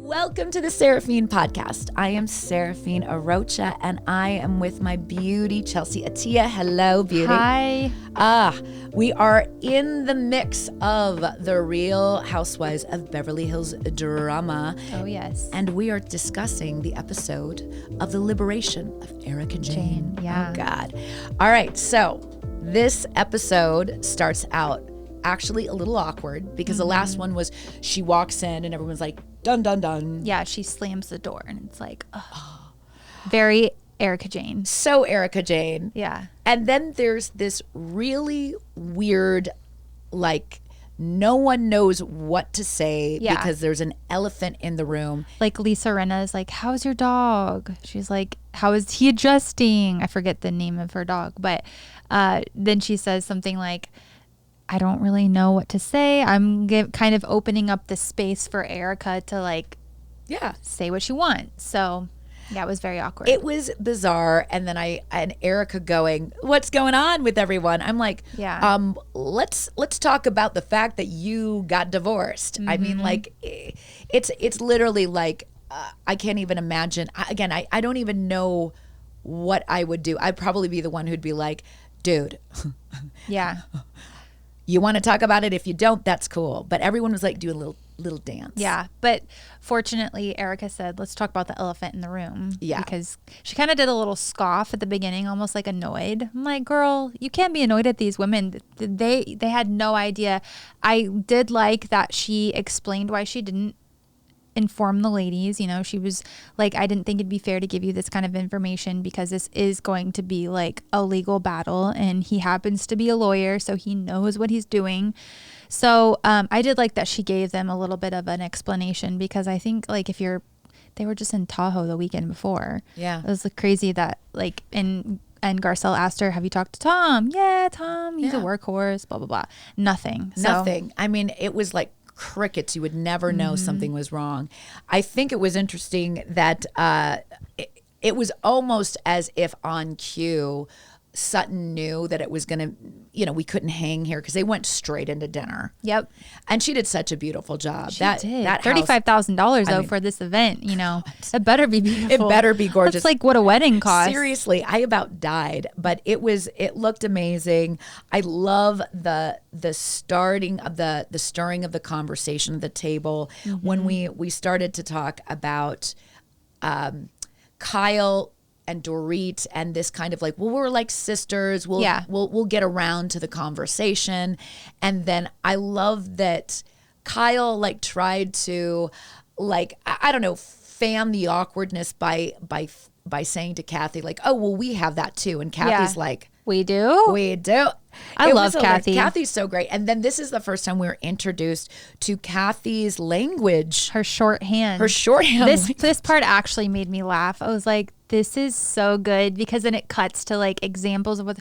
Welcome to the Seraphine podcast. I am Seraphine Arocha, and I am with my beauty, Chelsey Atia. Hello, beauty. Hi. We are in the mix of the Real Housewives of Beverly Hills drama. Oh, yes. And we are discussing the episode of the liberation of Erica Jane. Yeah. Oh, God. All right, so this episode starts out actually a little awkward because the last one was she walks in and everyone's like, dun, dun, dun. Yeah, she slams the door and it's like, very Erica Jane. So Erica Jane. Yeah. And then there's this really weird, like, no one knows what to say because there's an elephant in the room. Like Lisa Rinna is like, how's your dog? She's like, how is he adjusting? I forget the name of her dog. But then she says something like, I don't really know what to say. I'm kind of opening up the space for Erica to like, say what she wants. So yeah, it was very awkward. It was bizarre. And then and Erica going, what's going on with everyone? I'm like, let's talk about the fact that you got divorced. I mean, like, it's literally like, I can't even imagine. I don't even know what I would do. I'd probably be the one who'd be like, dude. Yeah. You want to talk about it? If you don't, that's cool. But everyone was like doing a little dance. Yeah. But fortunately, Erica said, let's talk about the elephant in the room. Yeah. Because she kind of did a little scoff at the beginning, almost like annoyed. I'm like, girl, you can't be annoyed at these women. They had no idea. I did like that she explained why she didn't inform the ladies. You know, she was like, I didn't think it'd be fair to give you this kind of information because this is going to be like a legal battle, and he happens to be a lawyer, so he knows what he's doing. So I did like that she gave them a little bit of an explanation, because I think like they were just in Tahoe the weekend before. Yeah. It was like crazy that like, and Garcelle asked her, have you talked to Tom? Yeah, Tom, he's a workhorse, blah, blah, blah. Nothing. I mean, it was like crickets. You would never know something was wrong. I think it was interesting that it was almost as if on cue Sutton knew that it was going to, we couldn't hang here because they went straight into dinner. Yep. And she did such a beautiful job. She did. That $35,000 though for this event, it better be beautiful. It better be gorgeous. That's like what a wedding costs. Seriously, I about died, but it looked amazing. I love the stirring of the conversation at the table when we started to talk about Kyle and Dorit and this kind of like, well, we're like sisters. We'll get around to the conversation. And then I love that Kyle like tried to like, I don't know, fan the awkwardness by saying to Kathy like, oh, well, we have that too. And Kathy's like, we do. I love Kathy. Kathy's so great. And then this is the first time we were introduced to Kathy's language. Her shorthand. This part actually made me laugh. I was like, this is so good, because then it cuts to like examples of what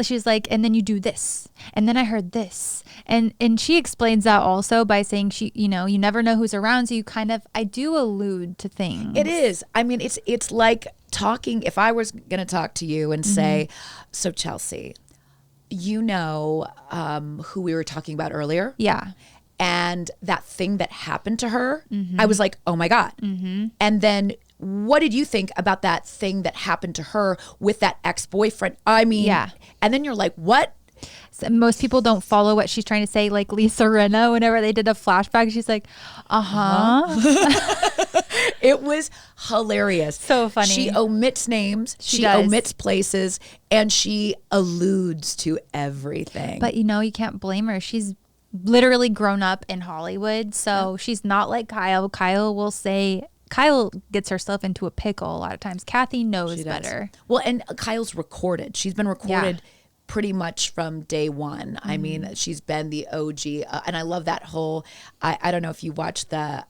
she's like, and then you do this, and then I heard this, and she explains that also by saying you never know who's around, so you kind of, I do allude to things. It is. I mean, it's like talking. If I was going to talk to you and say, so Chelsey, who we were talking about earlier? Yeah. And that thing that happened to her, I was like, oh my God. And then what did you think about that thing that happened to her with that ex-boyfriend? I mean, and then you're like, what? So most people don't follow what she's trying to say. Like Lisa Rinna, whenever they did a flashback, she's like, It was hilarious. So funny. She omits names. She omits places, and she alludes to everything. But you can't blame her. She's literally grown up in Hollywood, so she's not like Kyle. Kyle gets herself into a pickle a lot of times. Kathy knows better. Well, and Kyle's recorded. She's been recorded pretty much from day one. I mean, she's been the OG. And I love that whole, I don't know if you watch the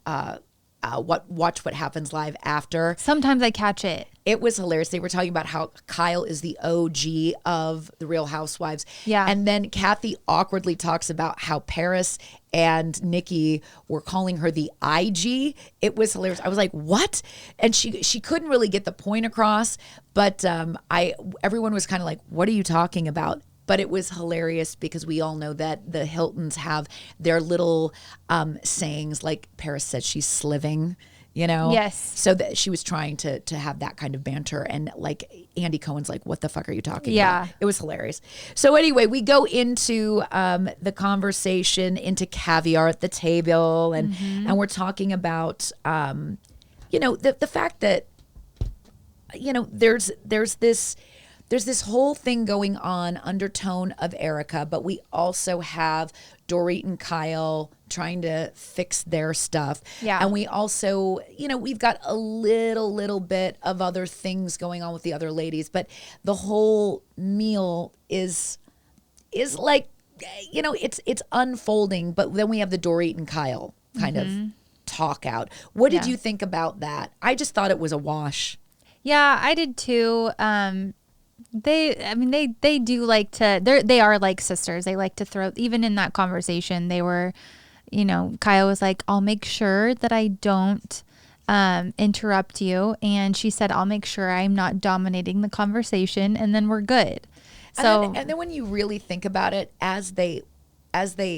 Watch What Happens Live after. Sometimes I catch it. It was hilarious. They were talking about how Kyle is the OG of the Real Housewives. Yeah. And then Kathy awkwardly talks about how Paris and Nikki were calling her the IG. It was hilarious. I was like, what? And she couldn't really get the point across. But everyone was kind of like, what are you talking about? but it was hilarious because we all know that the Hiltons have their little sayings, like Paris said, she's sliving. Yes. So that she was trying to have that kind of banter, and like Andy Cohen's like, what the fuck are you talking about? It was hilarious. So anyway, we go into the conversation into caviar at the table, and we're talking about the fact that there's this whole thing going on, undertone of Erica, but we also have Dorit and Kyle trying to fix their stuff. Yeah. And we also, we've got a little bit of other things going on with the other ladies, but the whole meal is like, it's unfolding, but then we have the Dorit and Kyle kind of talk out. What did you think about that? I just thought it was a wash. Yeah, I did too. They do like to, they are like sisters. They like to throw, even in that conversation, they were, Kyle was like, I'll make sure that I don't interrupt you. And she said, I'll make sure I'm not dominating the conversation, and then we're good. So, and then when you really think about it, as they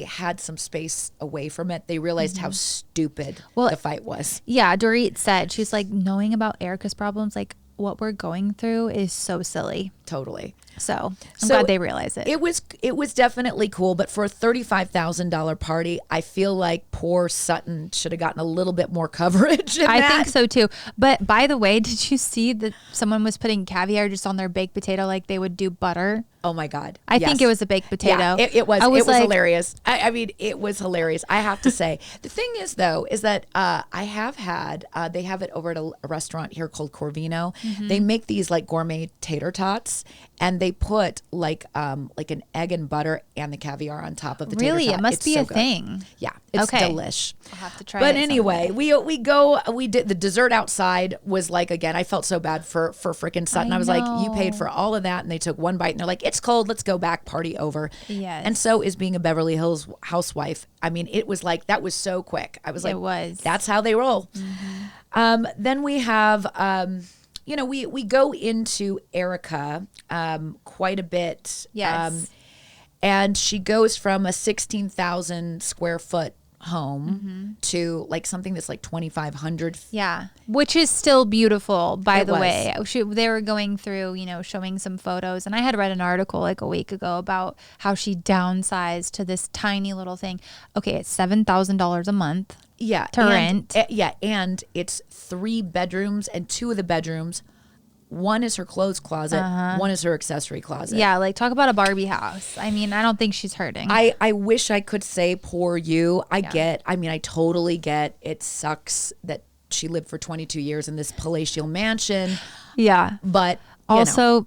had some space away from it, they realized how stupid the fight was. Yeah, Dorit said, she's like, knowing about Erica's problems, like what we're going through is so silly. Totally. So I'm glad they realize it. It was definitely cool, but for a $35,000 party, I feel like poor Sutton should have gotten a little bit more coverage. I think so too. But by the way, did you see that someone was putting caviar just on their baked potato like they would do butter? Oh my God. I think it was a baked potato. Yeah, it was. It was like, hilarious. I mean, it was hilarious. I have to say. The thing is, though, is that I have had, they have it over at a restaurant here called Corvino. They make these like gourmet tater tots, and they put like an egg and butter and the caviar on top of the tater tot. Really? It must be so a good. thing. Yeah. It's delish. I'll have to try but it anyway, someday. we did the dessert outside was like, again, I felt so bad for freaking Sutton. I was like, you paid for all of that, and they took one bite and they're like, it's cold, let's go back, party over. Yes. And so is being a Beverly Hills housewife. I mean, it was like, that was so quick. I was like, that's how they roll. Then we have we go into Erica quite a bit. Yes. And she goes from a 16,000 square foot home to like something that's like 2,500. Yeah, which is still beautiful, by the way. They were going through, showing some photos, and I had read an article like a week ago about how she downsized to this tiny little thing. Okay, it's $7,000 a month. Yeah, to rent. And it's 3 bedrooms, and 2 of the bedrooms, one is her clothes closet, one is her accessory closet. Yeah, like talk about a Barbie house. I mean, I don't think she's hurting. I wish I could say poor you. I totally get it sucks that she lived for 22 years in this palatial mansion. Yeah. But also,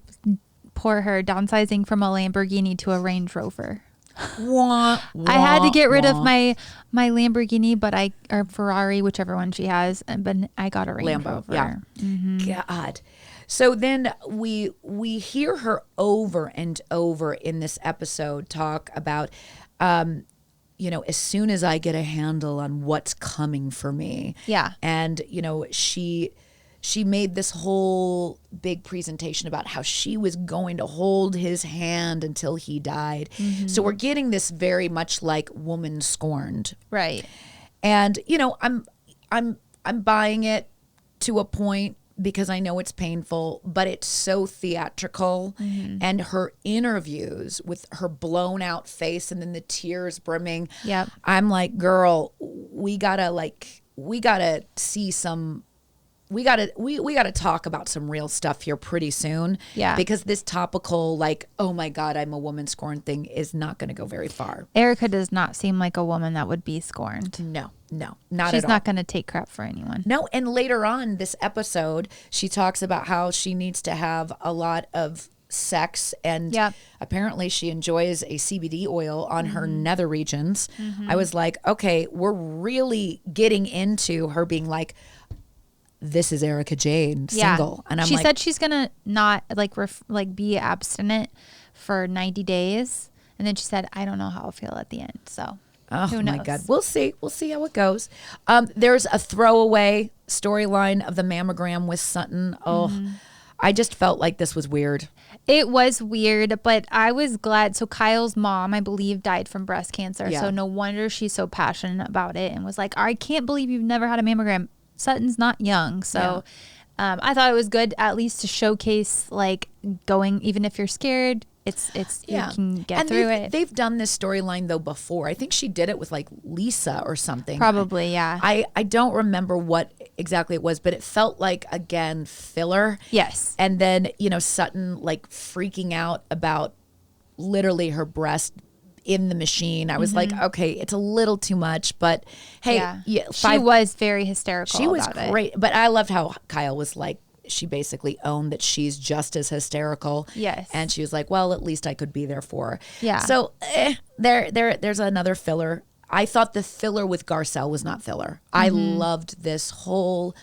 poor her, downsizing from a Lamborghini to a Range Rover. I had to get rid of my Lamborghini, or Ferrari, whichever one she has, but I got a Range Rover. Yeah. God. So then we hear her over and over in this episode talk about, as soon as I get a handle on what's coming for me. Yeah. And, she made this whole big presentation about how she was going to hold his hand until he died. So we're getting this very much like woman scorned. Right. And, I'm buying it to a point, because I know it's painful, but it's so theatrical. And her interviews with her blown out face and then the tears brimming. Yep. I'm like, girl, we gotta see some, we gotta talk about some real stuff here pretty soon. Yeah. Because this topical, like, oh my God, I'm a woman scorned thing is not going to go very far. Erica does not seem like a woman that would be scorned. No, not at all. She's not going to take crap for anyone. No, and later on this episode, she talks about how she needs to have a lot of sex, and apparently she enjoys a CBD oil on her nether regions. I was like, okay, we're really getting into her being like, this is Erica Jane, single. And she said she's gonna not be abstinent for 90 days, and then she said, I don't know how I'll feel at the end. So who knows? My God, we'll see how it goes. There's a throwaway storyline of the mammogram with Sutton. I just felt like this was weird. It was weird, but I was glad. So Kyle's mom, I believe, died from breast cancer. Yeah. So no wonder she's so passionate about it and was like, I can't believe you've never had a mammogram. Sutton's not young. So I thought it was good at least to showcase like going, even if you're scared, it's you can get through it. They've done this storyline though before. I think she did it with like Lisa or something. Probably, yeah. I don't remember what exactly it was, but it felt like, again, filler. Yes. And then, Sutton like freaking out about literally her breast in the machine. I was like, okay, it's a little too much, but hey, she was very hysterical. She was about great. it. But I loved how Kyle was like, she basically owned that she's just as hysterical. Yes. And she was like, well, at least I could be there for her. Yeah. So there's another filler. I thought the filler with Garcelle was not filler. I loved this whole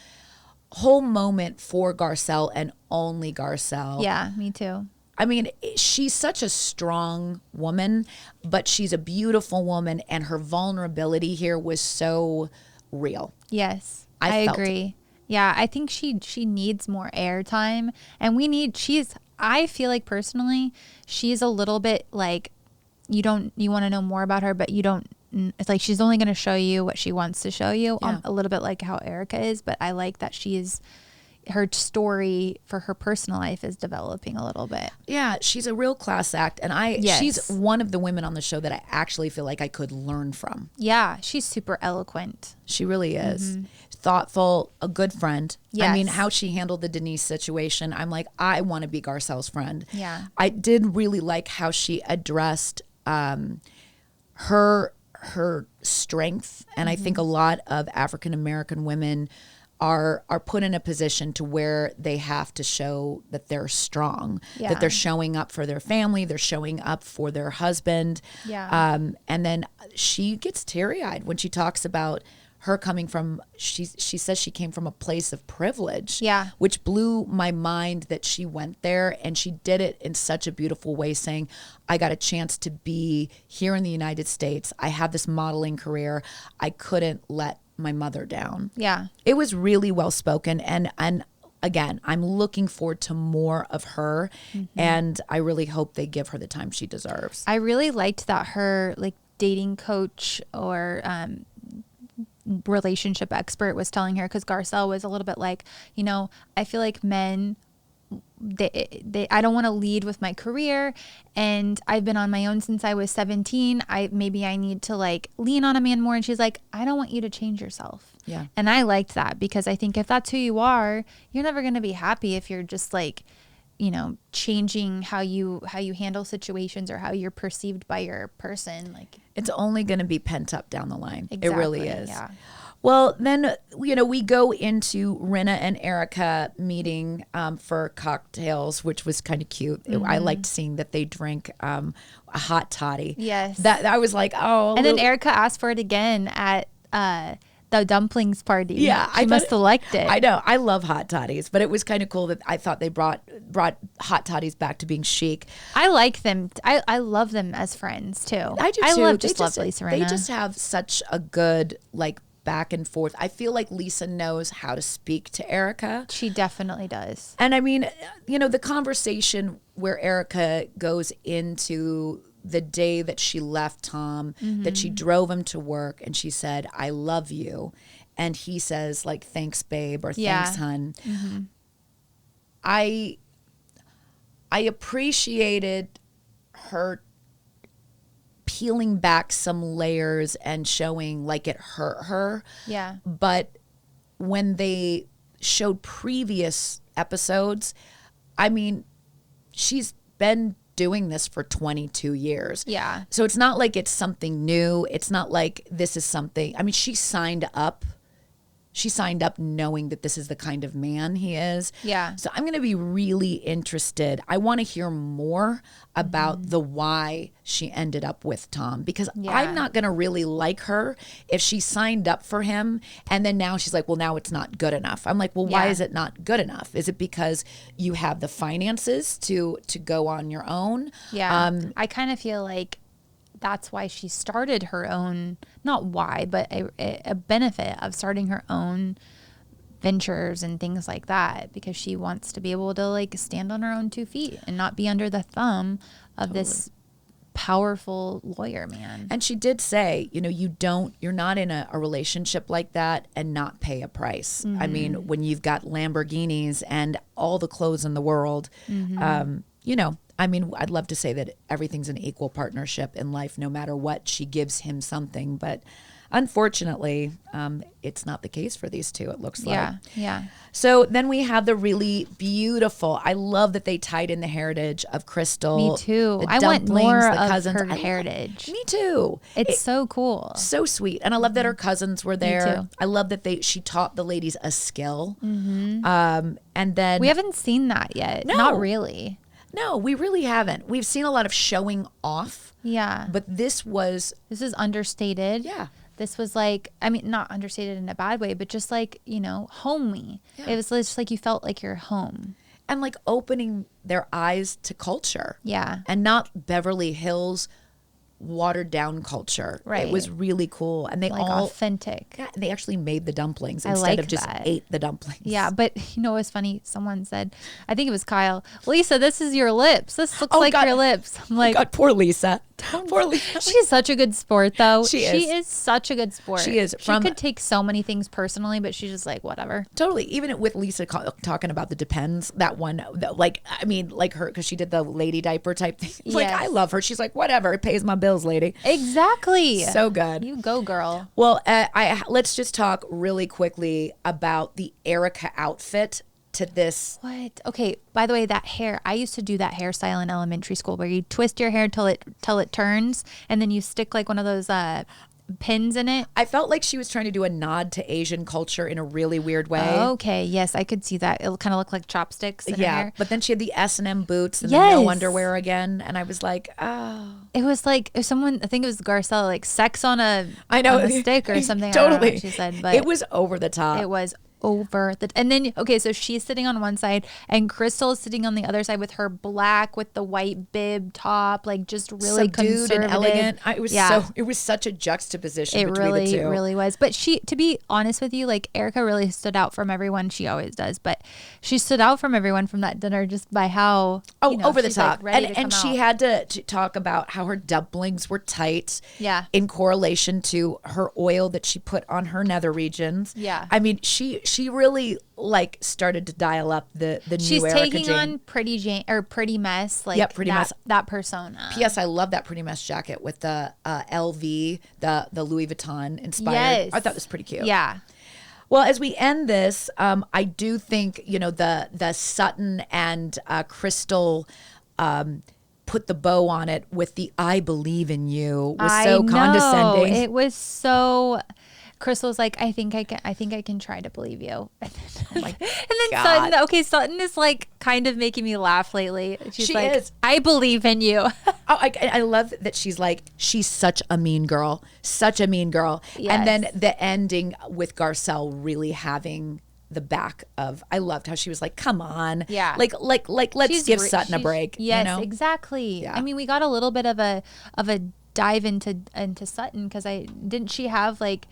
moment for Garcelle and only Garcelle. Yeah, me too. I mean, she's such a strong woman, but she's a beautiful woman, and her vulnerability here was so real. Yes, I agree. Yeah, I think she needs more airtime, and I feel like personally, she's a little bit like, you want to know more about her, but you don't. It's like she's only going to show you what she wants to show you. Yeah. A little bit like how Erica is, but I like that her story for her personal life is developing a little bit. Yeah, she's a real class act, and she's one of the women on the show that I actually feel like I could learn from. Yeah, she's super eloquent. She really is. Thoughtful, a good friend. Yes. I mean, how she handled the Denise situation, I'm like, I want to be Garcelle's friend. Yeah. I did really like how she addressed her strength, and I think a lot of African American women are put in a position to where they have to show that they're strong, that they're showing up for their family, they're showing up for their husband. Yeah. And then she gets teary-eyed when she talks about her coming from, she says she came from a place of privilege. Yeah. Which blew my mind that she went there, and she did it in such a beautiful way, saying, I got a chance to be here in the United States. I have this modeling career. I couldn't let my mother down. Yeah. It was really well spoken, and again, I'm looking forward to more of her, and I really hope they give her the time she deserves. I really liked that her like dating coach or relationship expert was telling her, because Garcelle was a little bit like, I feel like men, I don't want to lead with my career, and I've been on my own since I was 17. Maybe I need to like lean on a man more. And she's like, I don't want you to change yourself. Yeah. And I liked that, because I think if that's who you are, you're never going to be happy if you're just like, changing how you handle situations or how you're perceived by your person. Like, it's only going to be pent up down the line. Exactly, it really is. Yeah. Well, then, we go into Rinna and Erica meeting for cocktails, which was kind of cute. I liked seeing that they drank a hot toddy. Yes. That I was like, oh. And then Erica asked for it again at the dumplings party. Yeah. She must have liked it. I know. I love hot toddies, but it was kind of cool that I thought they brought hot toddies back to being chic. I like them. I love them as friends too. I do too. I love Lisa Rinna. They just have such a good back and forth. I feel like Lisa knows how to speak to Erica. She definitely does. And I mean, the conversation where Erica goes into the day that she left Tom, that she drove him to work, and she said, I love you. And he says like, thanks, babe, or thanks, hun. I appreciated her peeling back some layers and showing like it hurt her. Yeah. But when they showed previous episodes, I mean, she's been doing this for 22 years. Yeah. So it's not like it's something new. It's not like this is something, I mean, she signed up knowing that this is the kind of man he is. Yeah. So I'm going to be really interested. I want to hear more about the why she ended up with Tom, because I'm not going to really like her if she signed up for him and then now she's like, well, now it's not good enough. I'm like, well, why is it not good enough? Is it because you have the finances to go on your own? Yeah. I kind of feel like that's why she started her own, not why, but a benefit of starting her own ventures and things like that, because she wants to be able to like stand on her own 2 feet and not be under the thumb of this powerful lawyer man. And she did say, you're not in a relationship like that and not pay a price. I mean, when you've got Lamborghinis and all the clothes in the world, I mean, I'd love to say that everything's an equal partnership in life, no matter what. She gives him something, but unfortunately, it's not the case for these two, it looks like. Yeah. So then we have the really beautiful, I love that they tied in the heritage of Crystal. Me too. I want more of her heritage. Me too. It's so cool. So sweet. And I love that her cousins were there. Me too. I love that she taught the ladies a skill. And then we haven't seen that yet. No. Not really. No, we really haven't. We've seen a lot of showing off. Yeah. But this is understated. Yeah. This was like, I mean, not understated in a bad way, but just like, homey. Yeah. It was just like you felt like you're home. And like opening their eyes to culture. Yeah. And not Beverly Hills watered down culture. Right. It was really cool. And they like all authentic. Yeah, they actually made the dumplings I instead like of just that. ate the dumplings. Yeah, but it's funny. Someone said, I think it was Kyle, Lisa, this is your lips. This looks like your lips. I'm like, God, poor Lisa. Poor Lisa. She's such a good sport, though. She is such a good sport. She is. She could take so many things personally, but she's just like, whatever. Totally. Even with Lisa talking about the Depends, that one, like her, because she did the lady diaper type thing. It's like, I love her. She's like, whatever, it pays my bills, lady. Exactly. So good. You go, girl. Well, let's just talk really quickly about the Erica outfit to this. What? Okay. By the way, that hair, I used to do that hairstyle in elementary school where you twist your hair till it turns, and then you stick like one of those pins in it. I felt like she was trying to do a nod to Asian culture in a really weird way. Okay. Yes, I could see that. It kind of looked like chopsticks in her hair. But then she had the S&M boots and then no underwear again. And I was like, oh. It was like if someone, I think it was Garcelle, like sex on a stick or something. Totally. I don't know what she said, but it was over the top. It was and then so she's sitting on one side and Crystal is sitting on the other side with her black with the white bib top, like just really subdued and elegant. It was such a juxtaposition between the two. It really was. But to be honest with you, like Erica really stood out from everyone. She always does, but she stood out from everyone from that dinner just by how over the top. Like and she had to talk about how her dumplings were tight. Yeah. In correlation to her oil that she put on her nether regions. Yeah. I mean, she really like started to dial up the new She's Erica taking Jane. on Pretty Mess, like Pretty Mess. That persona. P.S. I love that Pretty Mess jacket with the LV, the Louis Vuitton inspired. Yes. I thought it was pretty cute. Yeah. Well, as we end this, I do think the Sutton and Crystal put the bow on it with the "I believe in you" was so condescending. It was so. Crystal's like, I think I can try to believe you. And then God. Sutton is like kind of making me laugh lately. She like, is. I believe in you. I love that she's like, she's such a mean girl. Yes. And then the ending with Garcelle really having the back of, I loved how she was like, come on. Yeah. Like let's give Sutton a break. Yes, exactly. Yeah. I mean, we got a little bit of a dive into Sutton because didn't she have like,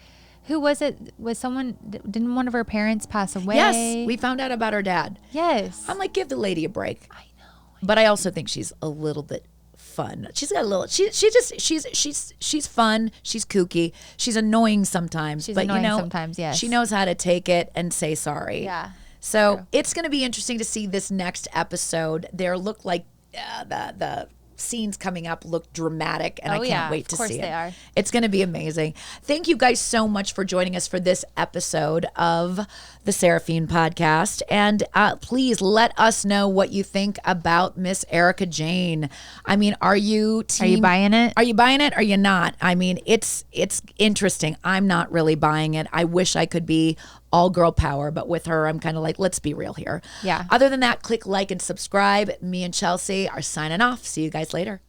who was it? Didn't one of her parents pass away? Yes, we found out about her dad. Yes. I'm like, give the lady a break. I know. But I also think she's a little bit fun. She's got a little, she's fun. She's kooky. She's annoying sometimes. She's but annoying sometimes, yes. She knows how to take it and say sorry. Yeah. So True. It's going to be interesting to see this next episode. There look like the scenes coming up look dramatic, and I can't wait to see it. Of course they are. It's going to be amazing. Thank you guys so much for joining us for this episode of the Seraphiend podcast. And please let us know what you think about Miss Erica Jane. I mean, are you buying it? Are you buying it? Or are you not? I mean, it's interesting. I'm not really buying it. I wish I could be all girl power, but with her, I'm kind of like, let's be real here. Yeah. Other than that, click like and subscribe. Me and Chelsey are signing off. See you guys later.